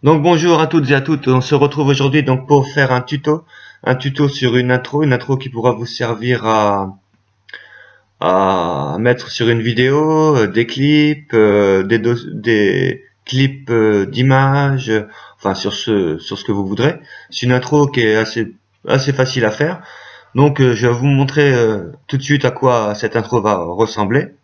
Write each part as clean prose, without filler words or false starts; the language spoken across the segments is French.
Donc bonjour à toutes et à toutes, on se retrouve aujourd'hui donc pour faire un tuto sur une intro qui pourra vous servir à mettre sur une vidéo, des clips, des clips d'images, enfin sur ce que vous voudrez. C'est une intro qui est assez facile à faire. Donc je vais vous montrer tout de suite à quoi cette intro va ressembler.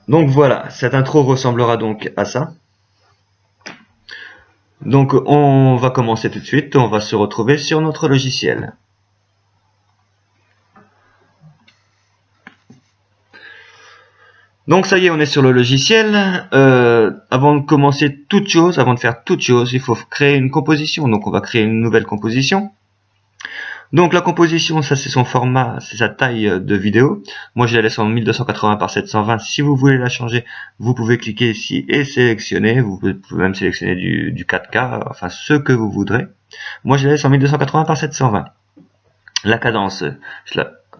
Donc voilà, cette intro ressemblera donc à ça. Donc on va commencer tout de suite, on va se retrouver sur notre logiciel. Donc ça y est, on est sur le logiciel. Avant de commencer toute chose, avant de faire toute chose, il faut créer une composition. Donc on va créer une nouvelle composition. Donc la composition, ça c'est son format, c'est sa taille de vidéo. Moi je la laisse en 1280 par 720. Si vous voulez la changer, vous pouvez cliquer ici et sélectionner. Vous pouvez même sélectionner du 4K, enfin ce que vous voudrez. Moi je la laisse en 1280 par 720. La cadence,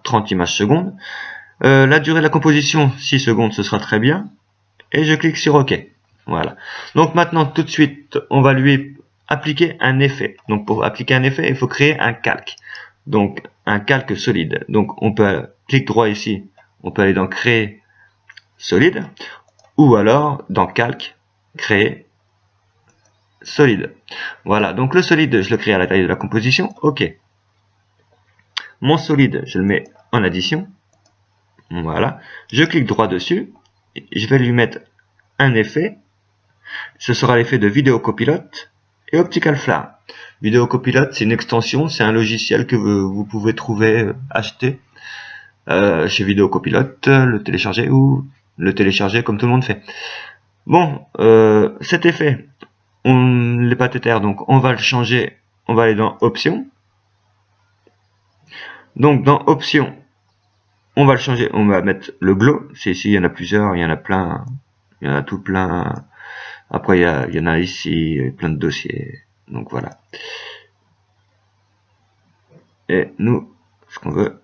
30 images secondes. La durée de la composition, 6 secondes, ce sera très bien. Et je clique sur OK. Voilà. Donc maintenant, tout de suite, on va lui appliquer un effet. Donc pour appliquer un effet, il faut créer un calque. Donc un calque solide. Donc on peut clic droit ici, on peut aller dans créer solide, ou alors dans calque, créer solide. Voilà. Donc le solide, je le crée à la taille de la composition. OK. Mon solide, je le mets en addition. Voilà. Je clique droit dessus. Je vais lui mettre un effet. Ce sera l'effet de vidéo copilote et optical flare. Vidéo copilote, c'est une extension, c'est un logiciel que vous pouvez trouver, acheter chez Vidéo Copilote, le télécharger ou le télécharger comme tout le monde fait. Bon, cet effet, on n'est pas tétère, donc on va le changer. On va aller dans Options. Donc dans Options, on va le changer. On va mettre le glow. C'est ici, il y en a plusieurs, il y en a plein, il y en a tout plein. Après, il y en a ici plein de dossiers. Donc voilà. Et nous, ce qu'on veut,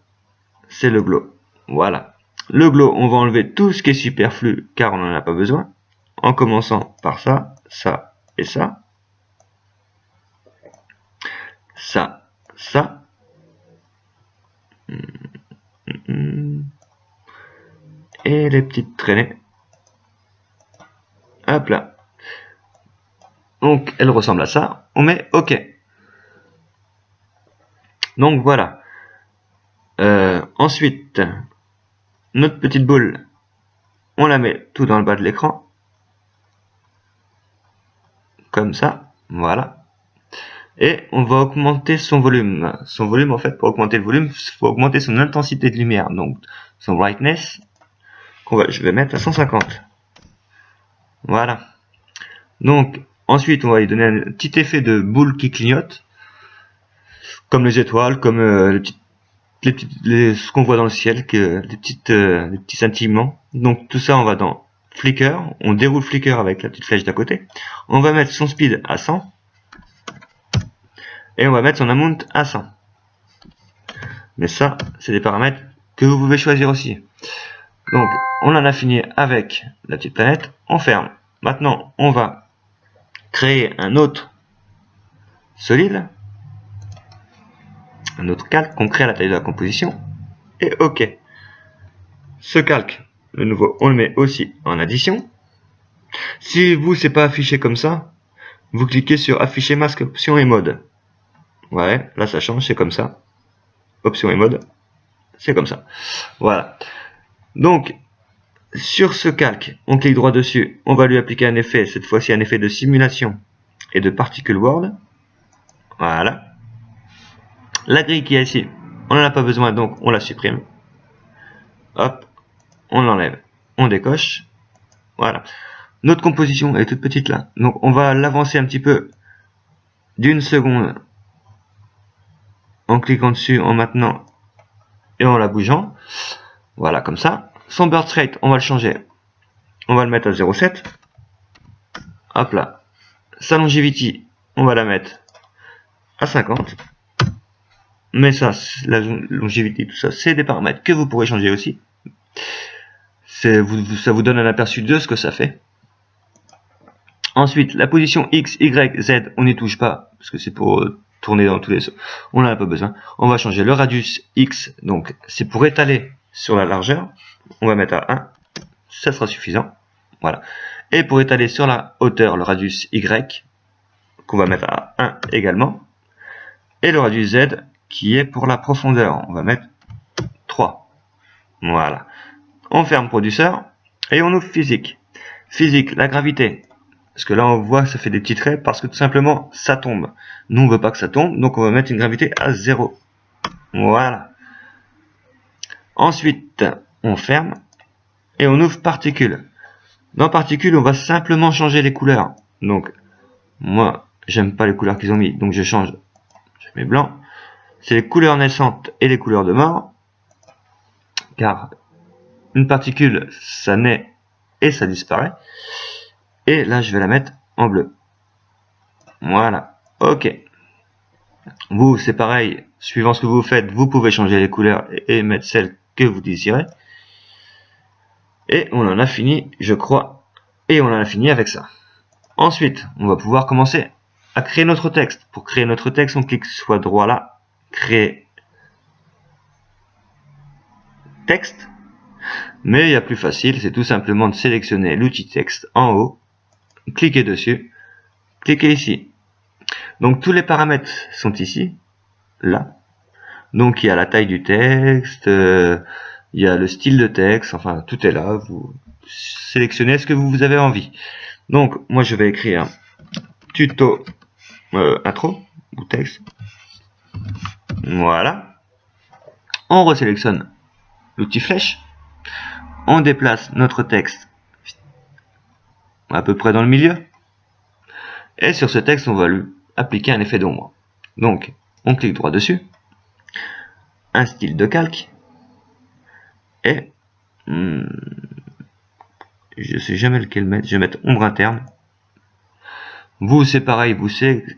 c'est le glow. Voilà. Le glow, on va enlever tout ce qui est superflu car on n'en a pas besoin. En commençant par ça, ça et ça. Ça, ça. Et les petites traînées. Hop là. Donc, elle ressemble à ça. On met OK. Donc voilà. Ensuite, notre petite boule, on la met tout dans le bas de l'écran. Comme ça. Voilà. Et on va augmenter son volume. Son volume, en fait, pour augmenter le volume, il faut augmenter son intensité de lumière. Donc, son brightness, je vais mettre à 150. Voilà. Donc, ensuite, on va lui donner un petit effet de boule qui clignote. Comme les étoiles, comme ce qu'on voit dans le ciel, les petits scintillements. Donc, tout ça, on va dans Flicker. On déroule Flicker avec la petite flèche d'à côté. On va mettre son speed à 100. Et on va mettre son amount à 100. Mais ça, c'est des paramètres que vous pouvez choisir aussi. Donc, on en a fini avec la petite planète. On ferme. Maintenant, on va créer un autre solide. Un autre calque qu'on crée à la taille de la composition. Et OK. Ce calque, de nouveau, on le met aussi en addition. Si vous, c'est pas affiché comme ça, vous cliquez sur afficher masque, option et mode. Ouais, là ça change, c'est comme ça. Option et mode, c'est comme ça. Voilà. Donc, sur ce calque, on clique droit dessus, on va lui appliquer un effet, cette fois-ci un effet de simulation et de particle world. Voilà. La grille qui est ici, on n'en a pas besoin, donc on la supprime. Hop, on l'enlève, on décoche. Voilà. Notre composition est toute petite là, donc on va l'avancer un petit peu d'une seconde en cliquant dessus, en maintenant et en la bougeant. Voilà, comme ça. Son birth rate, on va le changer. On va le mettre à 0,7. Hop là. Sa longevity, on va la mettre à 50. Mais ça, la longévité, tout ça, c'est des paramètres que vous pourrez changer aussi. Ça vous donne un aperçu de ce que ça fait. Ensuite, la position X, Y, Z, on n'y touche pas, parce que c'est pour tourner dans tous les sens. On n'en a pas besoin. On va changer le radius X, donc c'est pour étaler sur la largeur. On va mettre à 1, ça sera suffisant. Voilà. Et pour étaler sur la hauteur, le radius Y, qu'on va mettre à 1 également. Et le radius Z, qui est pour la profondeur. On va mettre 3. Voilà. On ferme Producer, et on ouvre Physique. Physique, la gravité. Parce que là, on voit que ça fait des petits traits, parce que tout simplement, ça tombe. Nous, on veut pas que ça tombe, donc on va mettre une gravité à 0. Voilà. Ensuite, on ferme, et on ouvre Particules. Dans Particules, on va simplement changer les couleurs. Donc, moi, j'aime pas les couleurs qu'ils ont mis, donc je change. Je mets blanc. C'est les couleurs naissantes et les couleurs de mort. Car une particule, ça naît et ça disparaît. Et là, je vais la mettre en bleu. Voilà. Ok. Vous, c'est pareil. Suivant ce que vous faites, vous pouvez changer les couleurs et mettre celles que vous désirez. Et on en a fini, je crois. Et on en a fini avec ça. Ensuite, on va pouvoir commencer à créer notre texte. Pour créer notre texte, on clique soit droit là, créer texte. Mais il y a plus facile, c'est tout simplement de sélectionner l'outil texte en haut, cliquez dessus, cliquez ici. Donc tous les paramètres sont ici, là. Donc il y a la taille du texte, il y a le style de texte, enfin tout est là. Vous sélectionnez ce que vous avez envie. Donc moi je vais écrire tuto intro ou texte. Voilà. On resélectionne l'outil flèche. On déplace notre texte à peu près dans le milieu. Et sur ce texte, on va lui appliquer un effet d'ombre. Donc, on clique droit dessus. Un style de calque. Et je sais jamais lequel mettre. Je vais mettre ombre interne. Vous, c'est pareil. Vous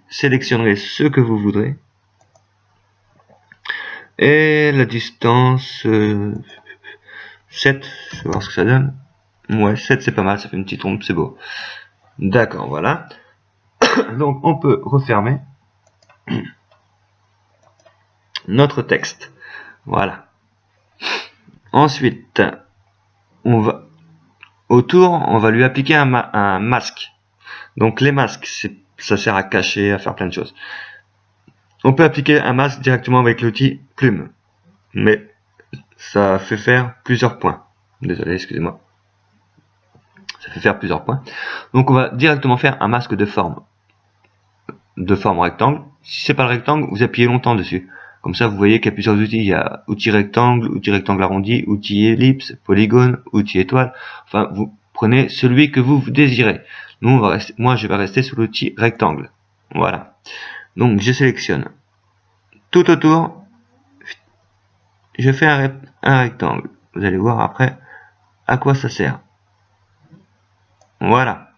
sélectionnerez ce que vous voudrez. Et la distance 7. Je vais voir ce que ça donne. Ouais, 7 c'est pas mal. Ça fait une petite ombre. C'est beau. D'accord, voilà. Donc, on peut refermer notre texte. Voilà. Ensuite, on va autour, on va lui appliquer un masque. Donc les masques, ça sert à cacher, à faire plein de choses. On peut appliquer un masque directement avec l'outil plume, mais ça fait faire plusieurs points. Désolé, excusez-moi. Ça fait faire plusieurs points. Donc on va directement faire un masque de forme rectangle. Si c'est pas le rectangle, vous appuyez longtemps dessus. Comme ça, vous voyez qu'il y a plusieurs outils. Il y a outil rectangle arrondi, outil ellipse, polygone, outil étoile. Enfin, vous prenez celui que vous désirez. Nous, moi, je vais rester sur l'outil rectangle. Voilà. Donc, je sélectionne tout autour. Je fais un rectangle. Vous allez voir après à quoi ça sert. Voilà.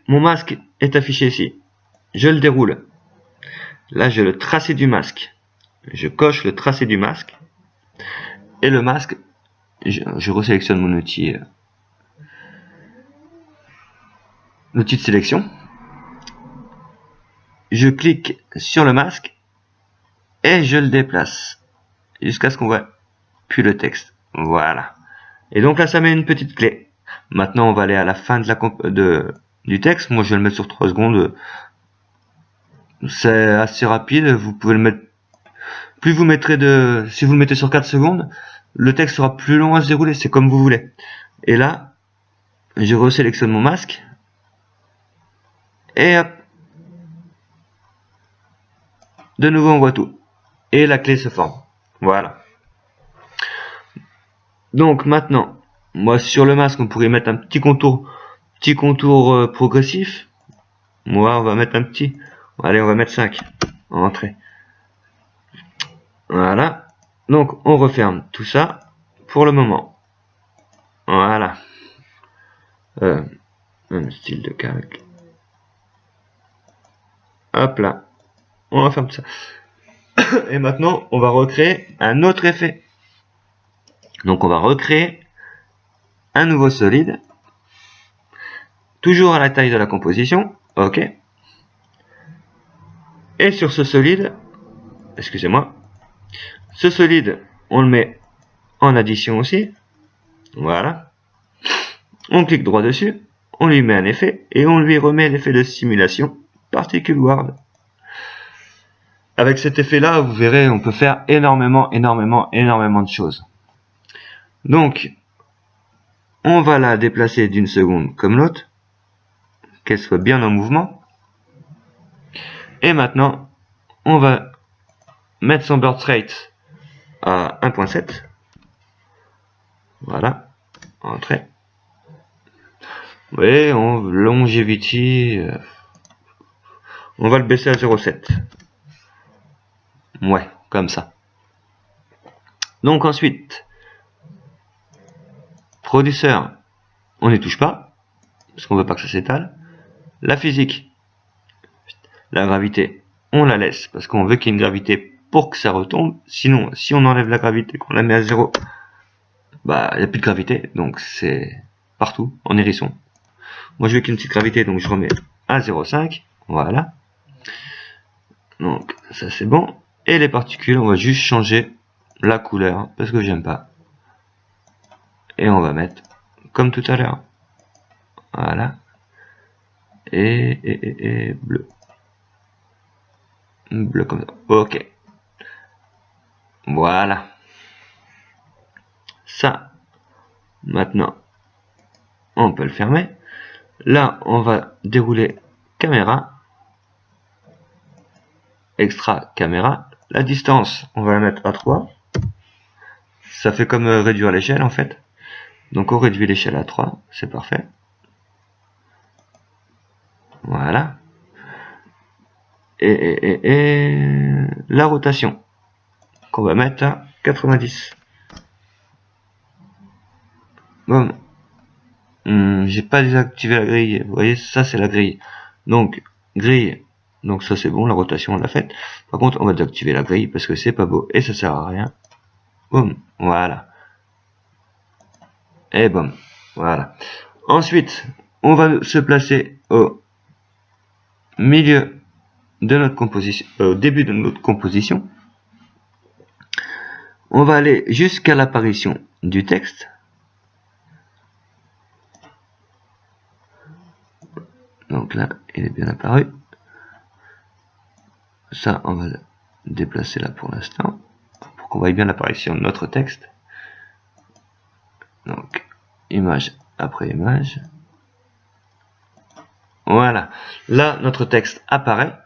Mon masque est affiché ici. Je le déroule. Là, j'ai le tracé du masque. Je coche le tracé du masque. Et le masque, je resélectionne mon outil, l'outil de sélection. Je clique sur le masque et je le déplace jusqu'à ce qu'on voit plus le texte. Voilà. Et donc là, ça met une petite clé. Maintenant, on va aller à la fin du texte. Moi, je vais le mettre sur 3 secondes. C'est assez rapide. Vous pouvez le mettre. Plus vous mettrez si vous le mettez sur 4 secondes, le texte sera plus long à se dérouler. C'est comme vous voulez. Et là, je resélectionne mon masque. Et hop. De nouveau, on voit tout. Et la clé se forme. Voilà. Donc maintenant, moi sur le masque, on pourrait mettre un petit contour progressif. Moi, on va mettre un petit. Allez, on va mettre 5 en entrée. Voilà. Donc, on referme tout ça pour le moment. Voilà. Un style de calque. Hop là. On referme tout ça. Et maintenant, on va recréer un autre effet. Donc on va recréer un nouveau solide, toujours à la taille de la composition, ok. Et sur ce solide, excusez-moi, ce solide, on le met en addition aussi, voilà. On clique droit dessus, on lui met un effet, et on lui remet l'effet de simulation Particle World. Avec cet effet-là, vous verrez, on peut faire énormément de choses. Donc, on va la déplacer d'une seconde comme l'autre, qu'elle soit bien en mouvement. Et maintenant, on va mettre son birth rate à 1.7. Voilà, entrée. Oui, longevity, on va le baisser à 0.7. Ouais, comme ça. Donc ensuite, producteur, on n'y touche pas, parce qu'on veut pas que ça s'étale. La physique, la gravité, on la laisse, parce qu'on veut qu'il y ait une gravité pour que ça retombe. Sinon, si on enlève la gravité, qu'on la met à 0, bah, il n'y a plus de gravité, donc c'est partout, en hérisson. Moi, je veux qu'il y ait une petite gravité, donc je remets à 0.5, voilà. Donc, ça c'est bon. Et les particules, on va juste changer la couleur, parce que j'aime pas. Et on va mettre comme tout à l'heure. Voilà. Et bleu. Bleu comme ça. Ok. Voilà. Ça, maintenant, on peut le fermer. Là, on va dérouler caméra. Extra caméra. La distance, on va la mettre à 3. Ça fait comme réduire l'échelle en fait. Donc on réduit l'échelle à 3, c'est parfait. Voilà. Et la rotation, qu'on va mettre à 90. Bon. J'ai pas désactivé la grille. Vous voyez, ça c'est la grille. Donc, grille. Donc ça c'est bon, la rotation on l'a faite. Par contre, on va désactiver la grille parce que c'est pas beau et ça sert à rien. Boum, voilà. Et boum, voilà. Ensuite, on va se placer au milieu de notre composition, au début de notre composition. On va aller jusqu'à l'apparition du texte. Donc là, il est bien apparu. Ça, on va le déplacer là pour l'instant, pour qu'on voie bien l'apparition de notre texte. Donc, image après image. Voilà. Là, notre texte apparaît.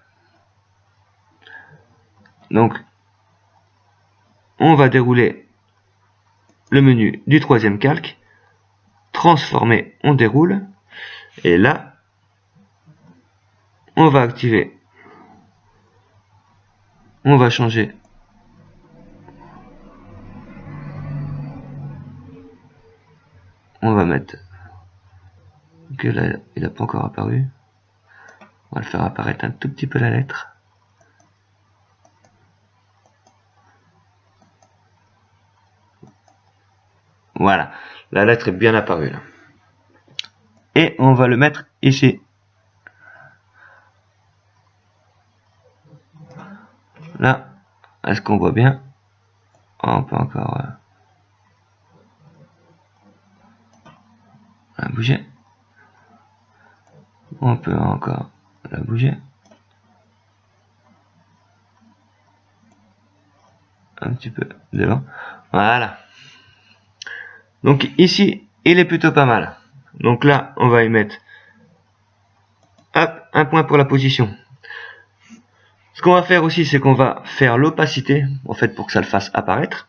Donc, on va dérouler le menu du troisième calque. Transformer, on déroule. Et là, on va activer. On va changer. On va mettre que là, il n'a pas encore apparu. On va le faire apparaître un tout petit peu la lettre. Voilà, la lettre est bien apparue là. Et on va le mettre ici. Là, est-ce qu'on voit bien? On peut encore la bouger. On peut encore la bouger. Un petit peu devant. Voilà. Donc ici, il est plutôt pas mal. Donc là, on va y mettre hop, un point pour la position. Ce qu'on va faire aussi, c'est qu'on va faire l'opacité, en fait, pour que ça le fasse apparaître.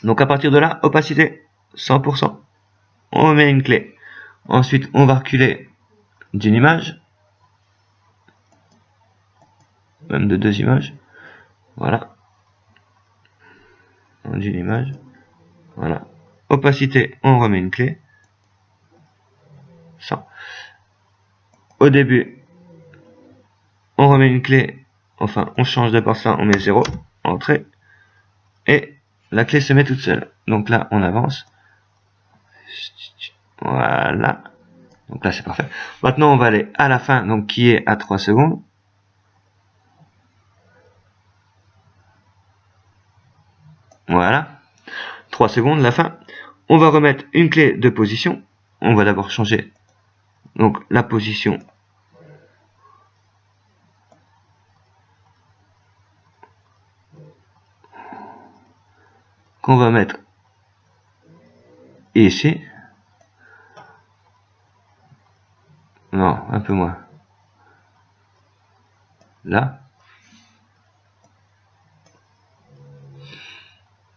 Donc à partir de là, opacité 100%. On met une clé. Ensuite, on va reculer d'une image. Même de 2 images. Voilà. D'une image. Voilà. Opacité, on remet une clé. 100. Au début, on remet une clé, enfin on change d'abord ça, on met 0, entrée, et la clé se met toute seule. Donc là on avance, voilà, donc là c'est parfait. Maintenant on va aller à la fin, donc qui est à 3 secondes. Voilà, 3 secondes, la fin. On va remettre une clé de position. On va d'abord changer donc la position qu'on va mettre ici. Non, un peu moins. Là.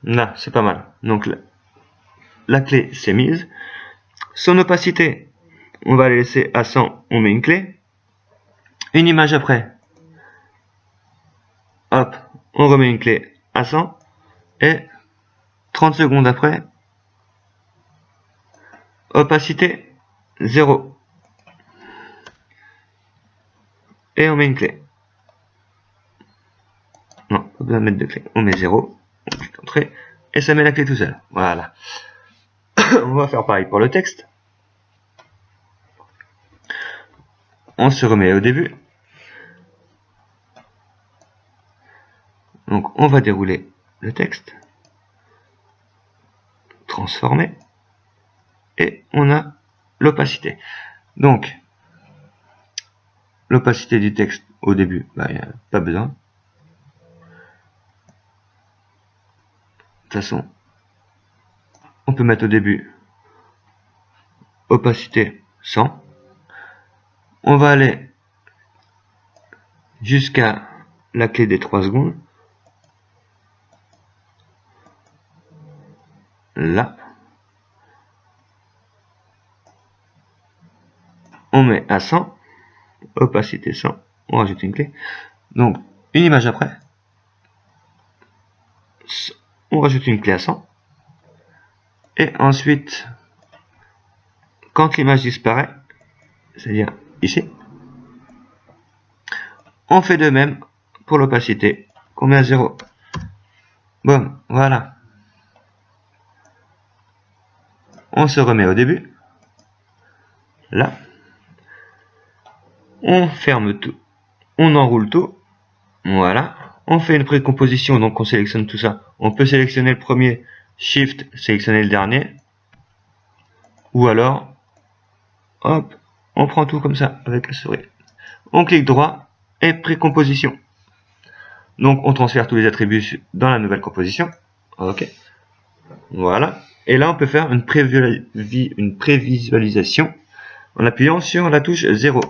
Là, c'est pas mal. Donc la clé s'est mise. Son opacité, on va la laisser à 100, on met une clé. Une image après. Hop, on remet une clé à 100. Et 30 secondes après, opacité 0. Et on met une clé. Non, pas besoin de mettre de clé. On met 0. On clique entrée. Et ça met la clé tout seul. Voilà. On va faire pareil pour le texte. On se remet au début. Donc on va dérouler le texte. Transformer. Et on a l'opacité. Donc, l'opacité du texte au début, bah, il n'y a pas besoin. De toute façon, on peut mettre au début opacité 100. On va aller jusqu'à la clé des 3 secondes. Là. On met à 100. Opacité 100. On rajoute une clé. Donc, une image après. On rajoute une clé à 100. Et ensuite, quand l'image disparaît, c'est-à-dire ici, on fait de même pour l'opacité qu'on met à 0. Bon, voilà. On se remet au début. Là. On ferme tout. On enroule tout. Voilà. On fait une précomposition, donc on sélectionne tout ça. On peut sélectionner le premier, Shift, sélectionner le dernier. Ou alors, hop, on prend tout comme ça avec la souris. On clique droit et précomposition. Donc on transfère tous les attributs dans la nouvelle composition. Ok. Voilà. Et là on peut faire une prévisualisation en appuyant sur la touche 0.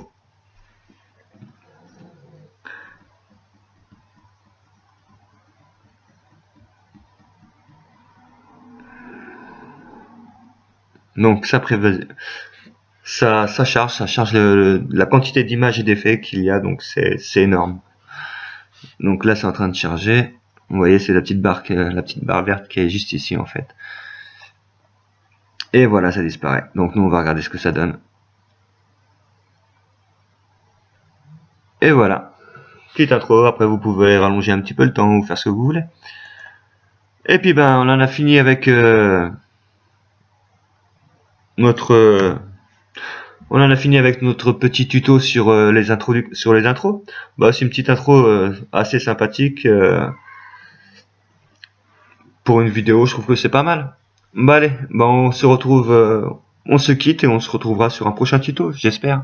Donc ça charge la quantité d'images et d'effets qu'il y a, donc c'est énorme. Donc là c'est en train de charger. Vous voyez, c'est la petite barre verte qui est juste ici en fait. Et voilà, ça disparaît. Donc nous on va regarder ce que ça donne. Et voilà. Petite intro, après vous pouvez rallonger un petit peu le temps ou faire ce que vous voulez. Et puis ben on en a fini avec notre petit tuto sur les intros. Bah c'est une petite intro assez sympathique pour une vidéo, je trouve que c'est pas mal. Bah allez, bah on se retrouve, on se quitte et on se retrouvera sur un prochain tuto, j'espère.